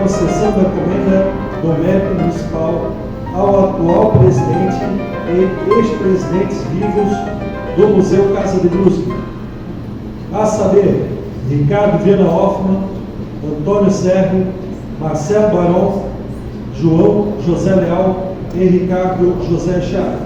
concessão da comenda do mérito municipal ao atual presidente e ex-presidentes vivos do Museu Casa de Brusque, a saber, Ricardo Viana Hoffmann, Antônio Serro, Marcelo Barão, João José Leal e Ricardo José Chá.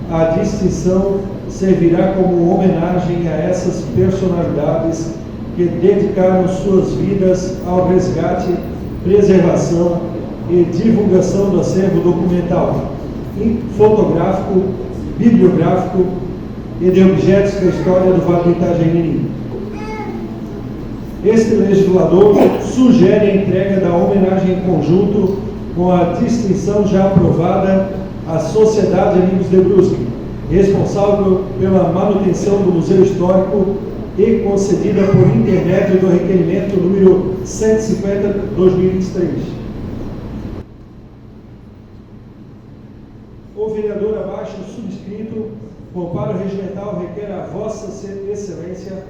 A distinção servirá como homenagem a essas personalidades que dedicaram suas vidas ao resgate, preservação e divulgação do acervo documental, fotográfico, bibliográfico e de objetos da história do Vale do Itajaí. Este legislador sugere a entrega da homenagem em conjunto com a distinção já aprovada à Sociedade Amigos de Brusque, responsável pela manutenção do Museu Histórico e concedida por intermédio do requerimento número 150/2023. O vereador abaixo subscrito, com amparo regimental, requer a Vossa Excelência,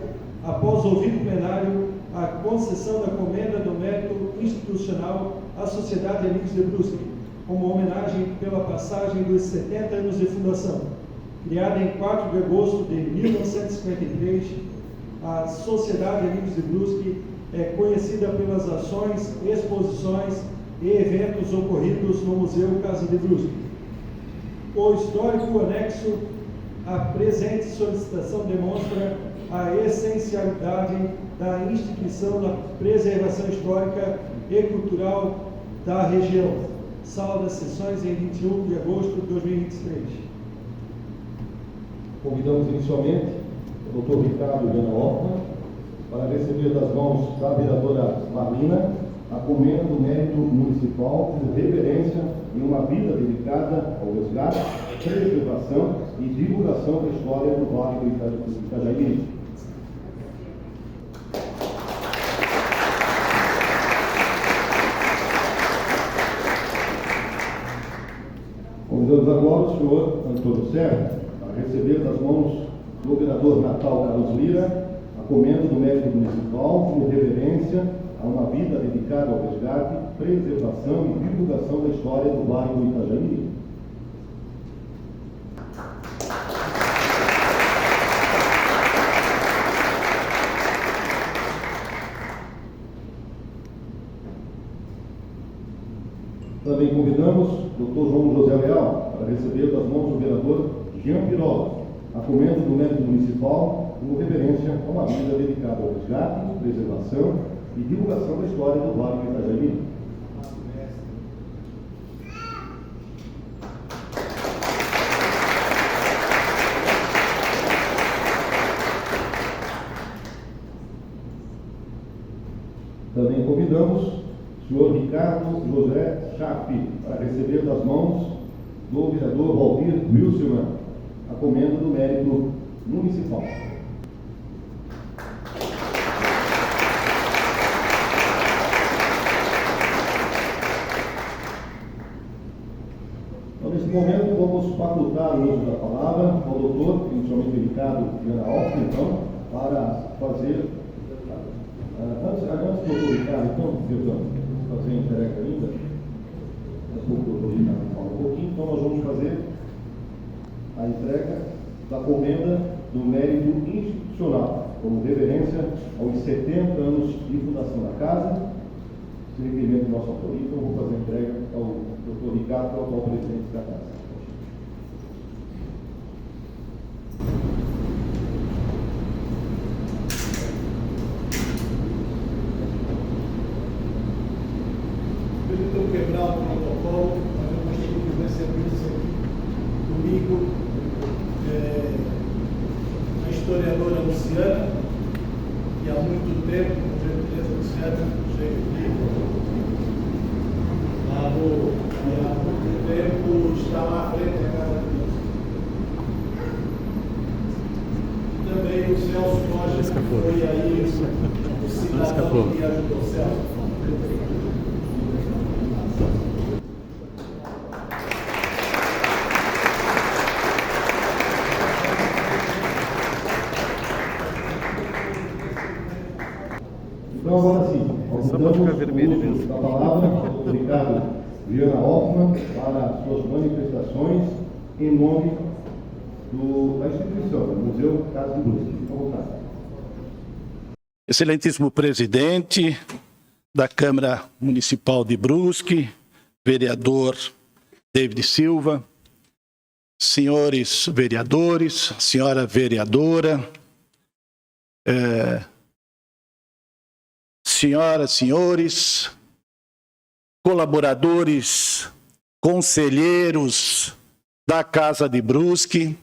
após ouvir o plenário, a concessão da comenda do mérito institucional à Sociedade Amigos de Brusque, como homenagem pela passagem dos 70 anos de fundação. Criada em 4 de agosto de 1953, a Sociedade Amigos de Brusque é conhecida pelas ações, exposições e eventos ocorridos no Museu Casa de Brusque. O histórico anexo à presente solicitação demonstra a essencialidade da instituição da preservação histórica e cultural da região. Sala das sessões em 21 de agosto de 2023. Convidamos inicialmente o Dr. Ricardo Viana Hoffmann para receber das mãos da vereadora Marlina a comenda do mérito municipal de reverência em uma vida dedicada ao resgate, preservação e divulgação da história do Vale do Itajaí. Convidamos agora o senhor Antônio Serra para receber das mãos do vereador Natal Carlos Lira a comenda do mérito municipal de reverência a uma vida dedicada ao resgate, preservação e divulgação da história do Vale do Itajaí. Também convidamos o Dr. João José Leal para receber das mãos do vereador Jean Pirola a comenda do mérito municipal como reverência a uma vida dedicada ao resgate, preservação e divulgação da história do Vale do Itajaí. Também convidamos o senhor Ricardo José Chape para receber das mãos do vereador Valdir Wilson a comenda do mérito municipal. Então, nesse momento, vamos facultar o uso da palavra ao doutor, inicialmente Ricardo Viana Hoffmann, então, para fazer. Antes do doutor Ricardo, então, vamos fazer a entrega ainda. Daqui a pouco o doutor Ricardo fala um pouquinho, então nós vamos fazer a entrega da comenda do mérito institucional, como reverência aos 70 anos de fundação da casa. Se requerimento do nosso autor, então vou fazer a entrega ao Dr. Ricardo, que é o atual presidente da casa. Permitam quebrar o protocolo, mas eu gostaria que recebesse comigo a historiadora Luciana, que há muito tempo, com gentileza Luciana, chega aqui, há muito tempo está lá à frente da casa de Deus. E também o Celso Rocha, que foi aí o cidadão que ajudou o Celso. Então, agora sim, vamos Damos o uso da palavra ao doutor Ricardo Viana Hoffmann para suas manifestações em nome da instituição, do Museu Casa de Brusque. Fique à vontade. Excelentíssimo presidente da Câmara Municipal de Brusque, vereador David Silva, senhores vereadores, senhora vereadora, senhoras, senhores, colaboradores, conselheiros da Casa de Brusque,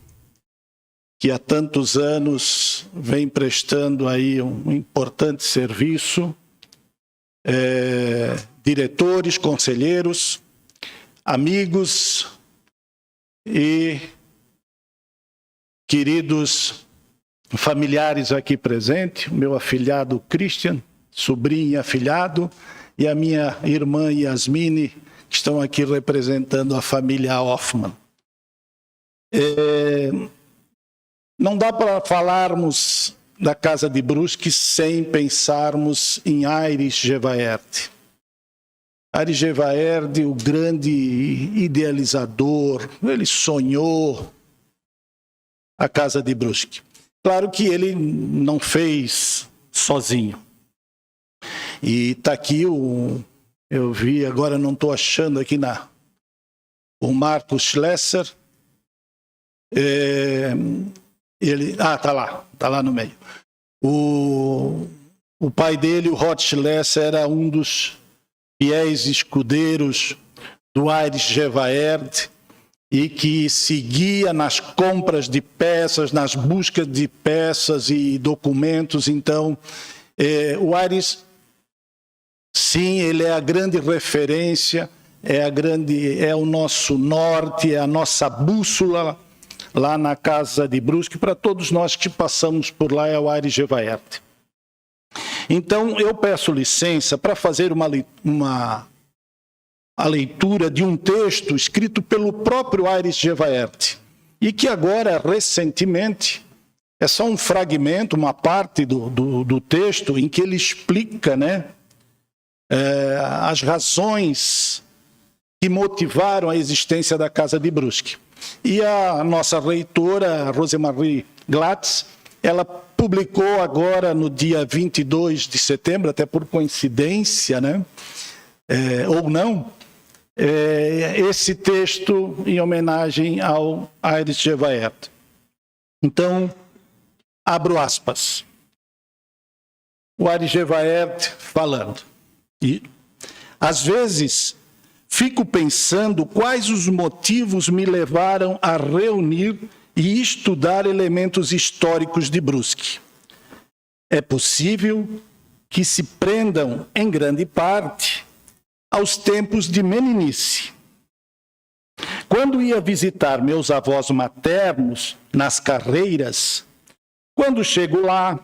que há tantos anos vem prestando aí um importante serviço, diretores, conselheiros, amigos e queridos familiares aqui presentes, meu afilhado Christian, sobrinho e afilhado, e a minha irmã Yasmine, que estão aqui representando a família Hoffmann. Não dá para falarmos da Casa de Brusque sem pensarmos em Aires Gevaert. Aires Gevaert, o grande idealizador, ele sonhou a Casa de Brusque. Claro que ele não fez sozinho. E está aqui eu vi, agora não estou achando aqui o Marcos Schlesser. Tá lá no meio. O pai dele, o Rod Schlesser, era um dos fiéis escudeiros do Aires Gevaert e que seguia nas compras de peças, nas buscas de peças e documentos. Então, o Aires, sim, ele é a grande referência, é o nosso norte, é a nossa bússola lá na Casa de Brusque. Para todos nós que passamos por lá, é o Aires Gevaert. Então, eu peço licença para fazer a leitura de um texto escrito pelo próprio Aires Gevaert, e que agora, recentemente, é só um fragmento, uma parte do texto em que ele explica, as razões que motivaram a existência da Casa de Brusque. E a nossa reitora, Rosemarie Glatz, ela publicou agora no dia 22 de setembro, até por coincidência, ou não, esse texto em homenagem ao Aires Gevaert. Então, abro aspas. O Aires Gevaert falando. E, às vezes, fico pensando quais os motivos me levaram a reunir e estudar elementos históricos de Brusque. É possível que se prendam, em grande parte, aos tempos de meninice. Quando ia visitar meus avós maternos nas Carreiras, quando chego lá,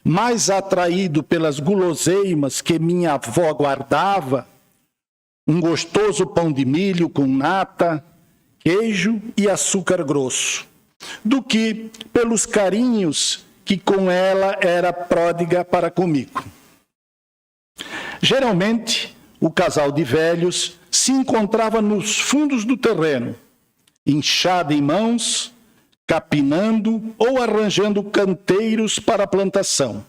mais atraído pelas guloseimas que minha avó guardava, um gostoso pão de milho com nata, queijo e açúcar grosso, do que pelos carinhos que com ela era pródiga para comigo. Geralmente, o casal de velhos se encontrava nos fundos do terreno, enxada em mãos, capinando ou arranjando canteiros para a plantação.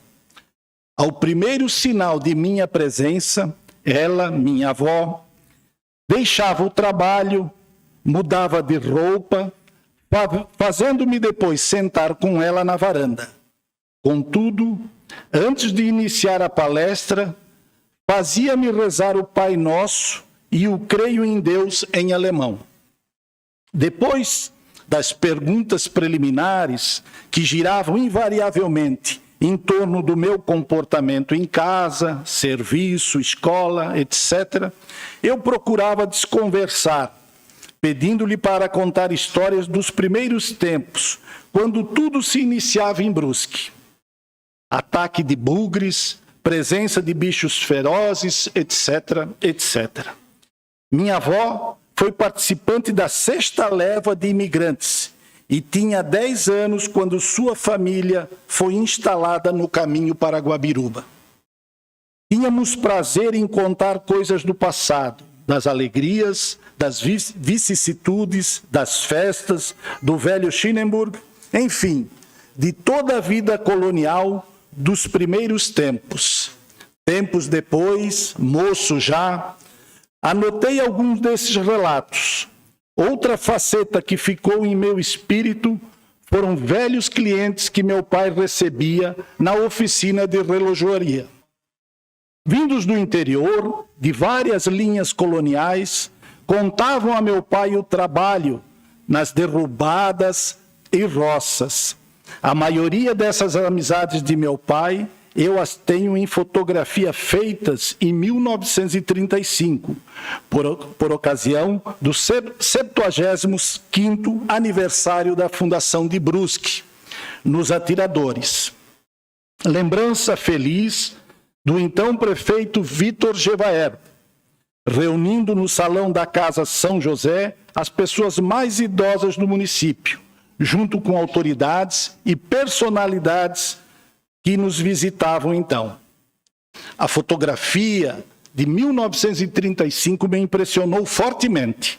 Ao primeiro sinal de minha presença, ela, minha avó, deixava o trabalho, mudava de roupa, fazendo-me depois sentar com ela na varanda. Contudo, antes de iniciar a palestra, fazia-me rezar o Pai Nosso e o Creio em Deus em alemão. Depois das perguntas preliminares, que giravam invariavelmente em torno do meu comportamento em casa, serviço, escola, etc., eu procurava desconversar, pedindo-lhe para contar histórias dos primeiros tempos, quando tudo se iniciava em Brusque. Ataque de bugres, presença de bichos ferozes, etc., etc. Minha avó foi participante da 6ª leva de imigrantes e tinha 10 anos quando sua família foi instalada no caminho para Guabiruba. Tínhamos prazer em contar coisas do passado, das alegrias, das vicissitudes, das festas, do velho Schinenburg, enfim, de toda a vida colonial dos primeiros tempos. Tempos depois, moço já, anotei alguns desses relatos. Outra faceta que ficou em meu espírito foram velhos clientes que meu pai recebia na oficina de relojoaria. Vindos do interior, de várias linhas coloniais, contavam a meu pai o trabalho nas derrubadas e roças. A maioria dessas amizades de meu pai, eu as tenho em fotografia feitas em 1935, por ocasião do 75º aniversário da fundação de Brusque, nos Atiradores. Lembrança feliz do então prefeito Vitor Gevaer, reunindo no salão da Casa São José as pessoas mais idosas do município, junto com autoridades e personalidades que nos visitavam então. A fotografia de 1935 me impressionou fortemente.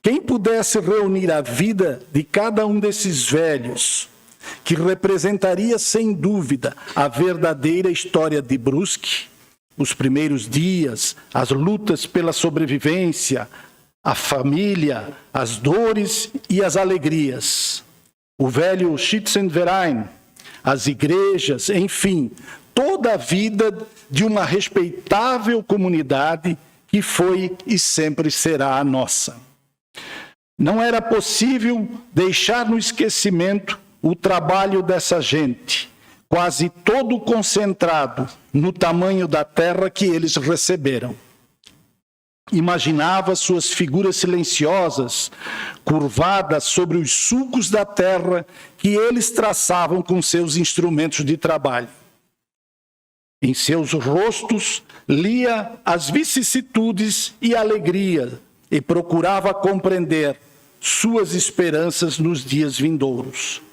Quem pudesse reunir a vida de cada um desses velhos, que representaria sem dúvida a verdadeira história de Brusque, os primeiros dias, as lutas pela sobrevivência, a família, as dores e as alegrias. O velho Schützenverein, as igrejas, enfim, toda a vida de uma respeitável comunidade que foi e sempre será a nossa. Não era possível deixar no esquecimento o trabalho dessa gente, quase todo concentrado no tamanho da terra que eles receberam. Imaginava suas figuras silenciosas, curvadas sobre os sulcos da terra que eles traçavam com seus instrumentos de trabalho. Em seus rostos, lia as vicissitudes e alegria e procurava compreender suas esperanças nos dias vindouros.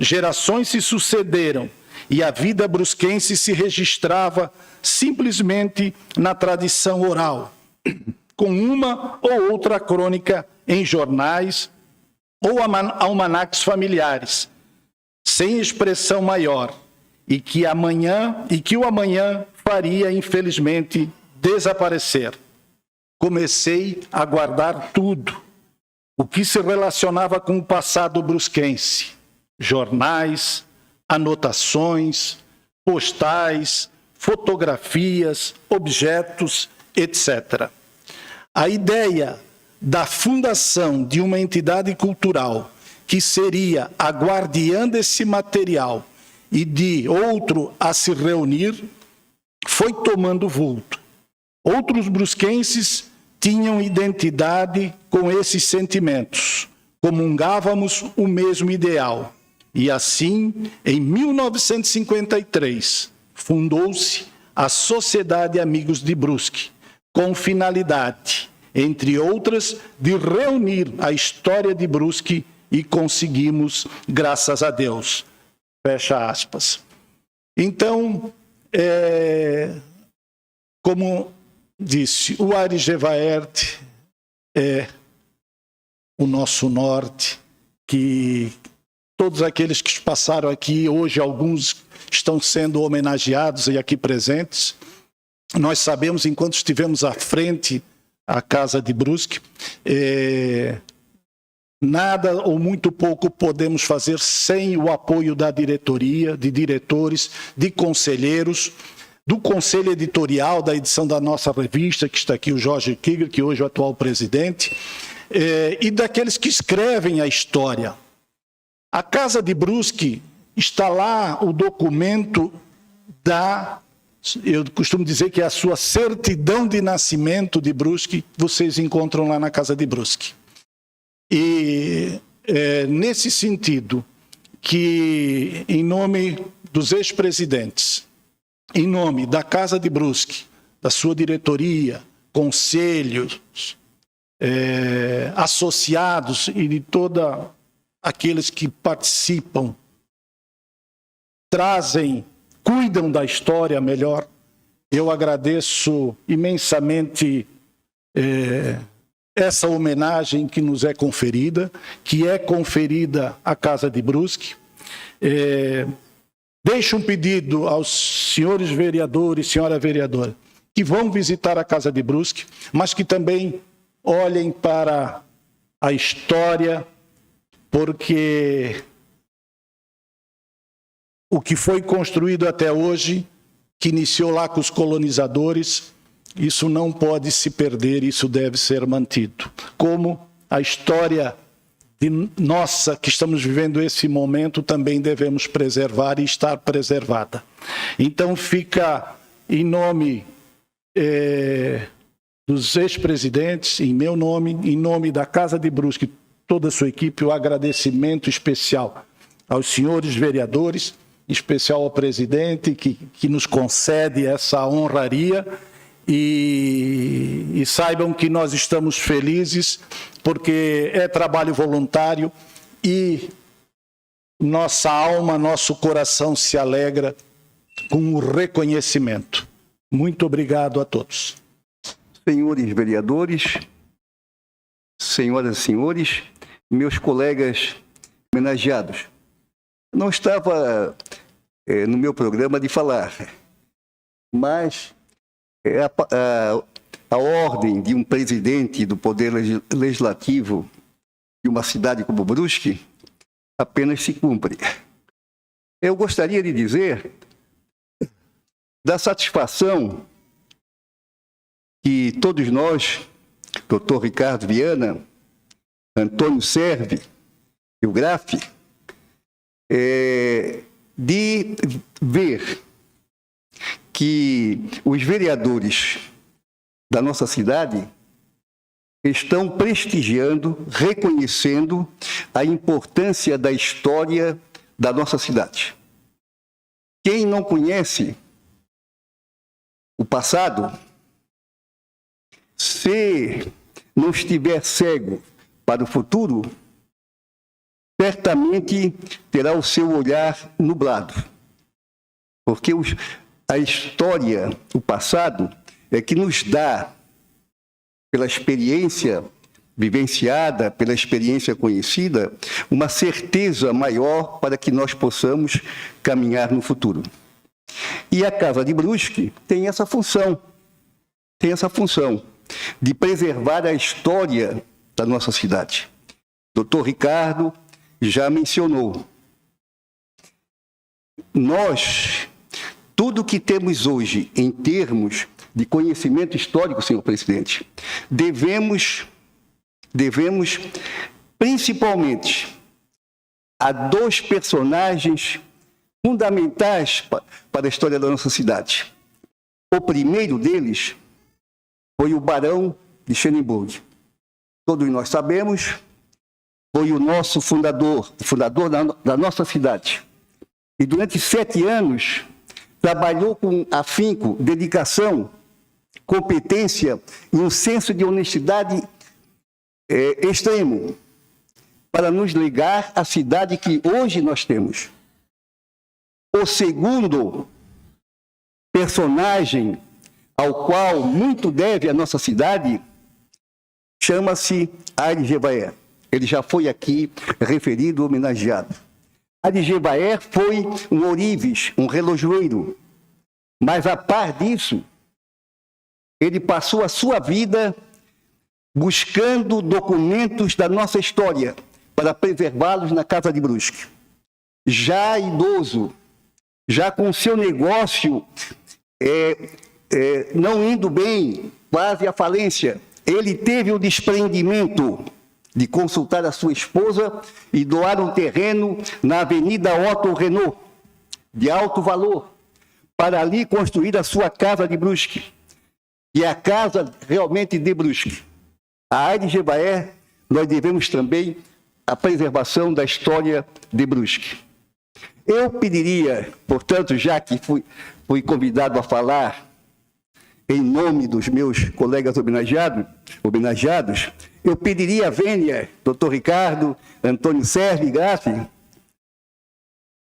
Gerações se sucederam e a vida brusquense se registrava simplesmente na tradição oral, com uma ou outra crônica em jornais ou almanaques familiares, sem expressão maior, e que o amanhã faria, infelizmente, desaparecer. Comecei a guardar tudo, o que se relacionava com o passado brusquense: jornais, anotações, postais, fotografias, objetos, etc. A ideia da fundação de uma entidade cultural que seria a guardiã desse material e de outro a se reunir foi tomando vulto. Outros brusquenses tinham identidade com esses sentimentos, comungávamos o mesmo ideal. E assim, em 1953, fundou-se a Sociedade Amigos de Brusque, com finalidade, entre outras, de reunir a história de Brusque, e conseguimos, graças a Deus. Fecha aspas. Então, como disse, o Aires Gevaert é o nosso norte, que todos aqueles que passaram aqui, hoje alguns estão sendo homenageados e aqui presentes. Nós sabemos, enquanto estivemos à frente à Casa de Brusque, nada ou muito pouco podemos fazer sem o apoio da diretoria, de diretores, de conselheiros, do conselho editorial da edição da nossa revista, que está aqui o Jorge Kiger, que hoje é o atual presidente, e daqueles que escrevem a história. A Casa de Brusque, está lá o documento eu costumo dizer que é a sua certidão de nascimento de Brusque, vocês encontram lá na Casa de Brusque. E nesse sentido, que em nome dos ex-presidentes, em nome da Casa de Brusque, da sua diretoria, conselhos, associados e de todos aqueles que participam, cuidam da história melhor, eu agradeço imensamente essa homenagem que nos é conferida, que é conferida à Casa de Brusque. Deixo um pedido aos senhores vereadores, senhora vereadora, que vão visitar a Casa de Brusque, mas que também olhem para a história, porque o que foi construído até hoje, que iniciou lá com os colonizadores, isso não pode se perder, isso deve ser mantido. Como a história nossa, que estamos vivendo esse momento, também devemos preservar e estar preservada. Então fica em nome dos ex-presidentes, em meu nome, em nome da Casa de Brusque, toda a sua equipe, o agradecimento especial aos senhores vereadores, em especial ao presidente, que nos concede essa honraria, e saibam que nós estamos felizes, porque é trabalho voluntário e nossa alma, nosso coração se alegra com o reconhecimento. Muito obrigado a todos. Senhores vereadores, senhoras e senhores, meus colegas homenageados, não estava no meu programa de falar, mas a ordem de um presidente do Poder Legislativo de uma cidade como Brusque apenas se cumpre. Eu gostaria de dizer da satisfação que todos nós, Dr. Ricardo Viana, Antônio Servi e o Graff, de ver que os vereadores da nossa cidade estão prestigiando, reconhecendo a importância da história da nossa cidade. Quem não conhece o passado, se não estiver cego para o futuro, certamente terá o seu olhar nublado. Porque a história, o passado, é que nos dá, pela experiência vivenciada, pela experiência conhecida, uma certeza maior para que nós possamos caminhar no futuro. E a Casa de Brusque tem essa função de preservar a história da nossa cidade. Dr. Ricardo já mencionou. Nós, tudo que temos hoje em termos de conhecimento histórico, senhor presidente, devemos principalmente a dois personagens fundamentais para a história da nossa cidade. O primeiro deles foi o Barão de Schönenburg. Todos nós sabemos, foi o nosso fundador, o fundador da nossa cidade. E durante 7 anos, trabalhou com afinco, dedicação, competência e um senso de honestidade extremo para nos ligar à cidade que hoje nós temos. O segundo personagem ao qual muito deve a nossa cidade chama-se Aires Gevaert. Ele já foi aqui referido, homenageado. Aires Gevaert foi um ourives, um relojoeiro, mas a par disso, ele passou a sua vida buscando documentos da nossa história para preservá-los na Casa de Brusque. Já idoso, já com seu negócio não indo bem, quase à falência, ele teve o desprendimento de consultar a sua esposa e doar um terreno na Avenida Otto Renault, de alto valor, para ali construir a sua Casa de Brusque. E a casa realmente de Brusque. A Aires Gevaert, nós devemos também a preservação da história de Brusque. Eu pediria, portanto, já que fui convidado a falar em nome dos meus colegas homenageados, eu pediria a vênia, Dr. Ricardo, Antônio Servi e Graff,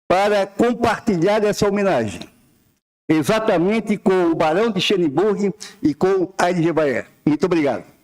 para compartilhar essa homenagem. exatamente com o Barão de Schönburg e com a LG Baer. Muito obrigado.